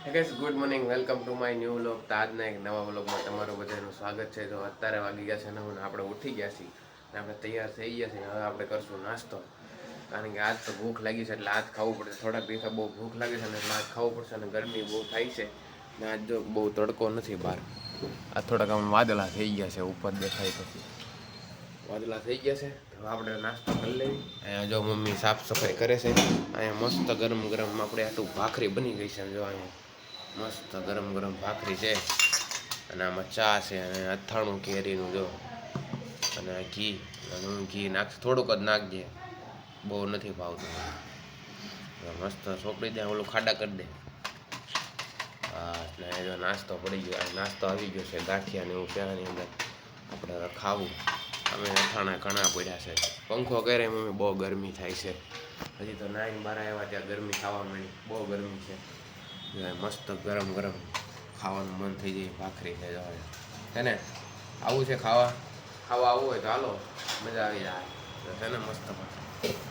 Guys good morning welcome to my new vlog. તો આજના એક નવા વ્લોગમાં તમારું બધાનું સ્વાગત છે. તો અત્યારે વાગી ગયા છે ને આપણે ઉઠી ગયા છીએ અને આપણે તૈયાર થઈ ગયા છીએ. હવે આપણે કરશું નાસ્તો, કારણ કે આજ તો ભૂખ લાગી છે એટલે આજ ખાવું પડશે. થોડાક દિવસે બહુ ભૂખ લાગે છે ને એટલે આજ ખાવું પડશે. અને ગરમી બહુ થાય છે ને આજ જો બહુ તડકો નથી બહાર. આ થોડાક આમ વાદળા થઈ ગયા છે, ઉપર દેખાય તો વાદળા થઈ ગયા છે. તો આપણે નાસ્તો કરી લેવી. અહીંયા જો મમ્મી સાફ સફાઈ કરે છે. અહીંયા મસ્ત ગરમ ગરમ આપણે આટલું ભાખરી બની ગઈ છે. જો અહીંયા મસ્ત ગરમ ગરમ ભાખરી છે અને આમાં ચા છે અને અથાણું કેરીનું જો, અને ઘી. અને હું ઘી નાખશે, થોડુંક જ નાખજે, બહુ નથી ભાવતું. મસ્ત સોંપડી દે, ઓલું ખાડા કરી દે. હા, ને જો નાસ્તો પડી ગયો. નાસ્તો આવી ગયો છે, ગાંઠિયા ને એવું છે આની અંદર. આપણે ખાવું. અમે અથાણા ઘણા પડ્યા છે. પંખો કરે મમ્મી, બહુ ગરમી થાય છે. હજી તો 9-12 આવ્યા ત્યાં ગરમી ખાવા મળી. બહુ ગરમી છે. મસ્ત ગરમ ગરમ ખાવાનું મન થઈ જાય. ભાખરી છે જવાય છે ને, આવું છે ખાવા આવવું હોય તો હાલો, મજા આવી જાય છે ને. મસ્ત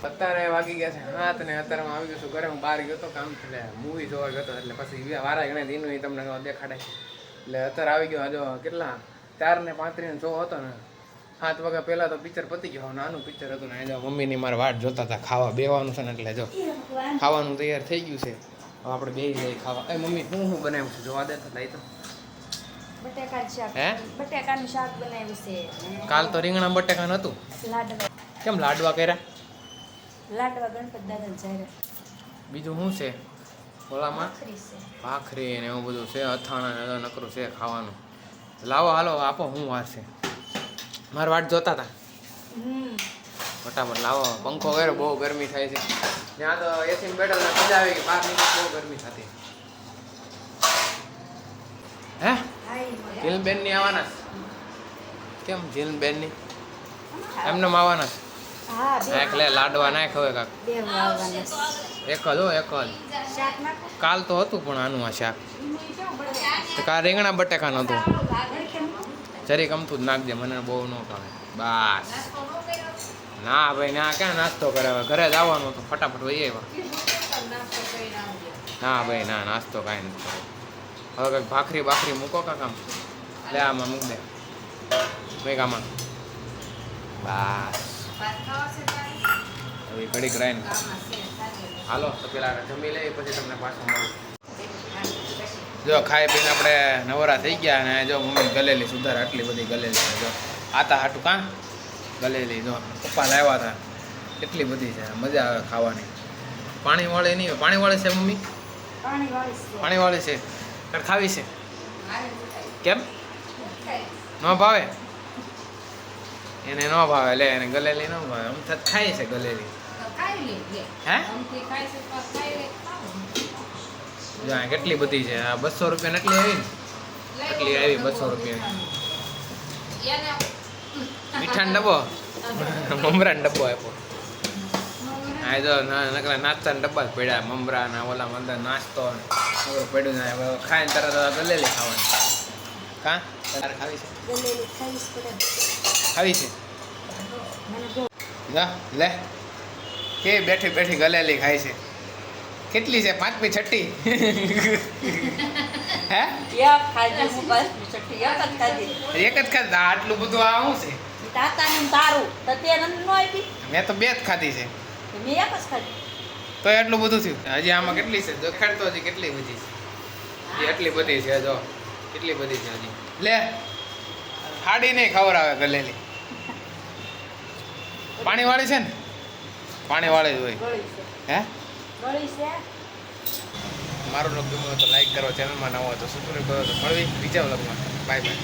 અત્યારે વાગી ગયા છે 7 ને અત્યારમાં આવી ગયો છું ઘરે. હું બહાર ગયો હતો કામ, એટલે મૂવી જોવા ગયો હતો, એટલે પછી વારા ગણે દીનું એ તમને દેખાડે. એટલે અત્યારે આવી ગયો. જો કેટલા 4:35 શો હતો ને, 7 વાગ્યા પહેલાં તો પિક્ચર પતી ગયો. નાનું પિક્ચર હતું ને. જો મમ્મીની મારે વાટ જોતા હતા ખાવા બેવાનું છે ને, એટલે જો ખાવાનું તૈયાર થઈ ગયું છે. હવે આપણે બે જઈ ખાવા. એ મમ્મી હું બનાવ્યું છું જોવા દે તો. લઈ તો બટેકાનું શાક બનાવ્યું છે. કાલ તો રીંગણા બટેકાનું હતું. લાડવા. કેમ લાડવા કર્યા? લાડવા ગણપત દાદા જાય. બીજું શું છે ઓલામાં? ભાખરી ને એવું બધું છે, અથાણા ને નકરું છે ખાવાનું. લાવો હાલો આપો, હું વાર છે મારી વાટ જોતા હતા. ફટાફટ લાવો. પંખો કર્યો, બહુ ગરમી થાય છે. ત્યાં તો એસી બેઠા મજા આવી ગઈ. 5 મિનિટ બહુ ગરમી થતી. હે જીલબેન ની આવવાના? કેમ જીલબેન ની એમને આવવાના? લે લાડવા નાખ હવે કાક. એક જ હો, એક જ. કાલ તો હતું પણ આનું આ શાક. કાલ રીંગણા બટેકાનું હતું. જરીક અમથું જ નાખજે, મને બહુ ન ભાવે. બસ. ના ભાઈ ના, ક્યાં નાસ્તો કરે? હવે ઘરે જ આવવાનું હતું, ફટાફટ વહી આવ્યા. ના ભાઈ ના, નાસ્તો કાંઈ નથી કરે. હવે કંઈક ભાખરી બાખરી મૂકો કામ. લે આમાં મૂક દે, મેં આમાં. બસ હવે ઘડીક રહીને હાલો તો પેલા જમી લઈએ, પછી તમને પાછું મળું. જો ખાઈ પીને આપણે નવરા થઈ ગયા. અને જો મમ્મી ગલેલી સુધાર, આટલી બધી ગલેલી. જો આતા હાટું કાં ગલેલી. જો પપ્પા લાવ્યા હતા, એટલી બધી છે. મજા આવે ખાવાની. પાણીવાળી નહીં, પાણીવાળી છે મમ્મી? પાણીવાળી છે. તાર ખાવી છે? કેમ ન ભાવે? એને ન ભાવે. લે એને ગલેલી ન ભાવે. આમ થત ખાય છે ગલેલી. હે જો કેટલી બધી છે. આ 200 રૂપિયા એટલી આવી ને, એટલી આવી 200 રૂપિયા. મીઠાનો ડબ્બો, મમરાનો ડબ્બો આપ્યો. હા જો નકરા નાસ્તાના ડબ્બા જ પડ્યા. મમરા ના ઓલા અંદર નાસ્તો પડ્યું ને. ખાઈને તરત ગલેલી ખાવાની. કાં તારે ખાવી છે? ખાવી છે? જા લે, કે બેઠી બેઠી ગલેલી ખાય છે. કેટલી છે? 5મી 6ઠી? હે એક જ ખાધી? આટલું બધું આ શું છે? મેં તો 2 જ ખાધી છે. તો એટલું બધું થયું. હજી આમાં કેટલી છે દેખાડ તો? હજી કેટલી બધી છે? એટલી બધી છે. જો કેટલી બધી છે હજી. લે ખાડી નહીં ખવડાવે ગલેલી. પાણીવાળી છે ને? પાણીવાળી જ હોય. હે મારો વ્લોગ ગમ્યો તો લાઈક કરો, ચેનલમાં નવો હોય તો સબસ્ક્રાઈબ કરો. તો મળવી બીજા વ્લોગમાં. Bye bye.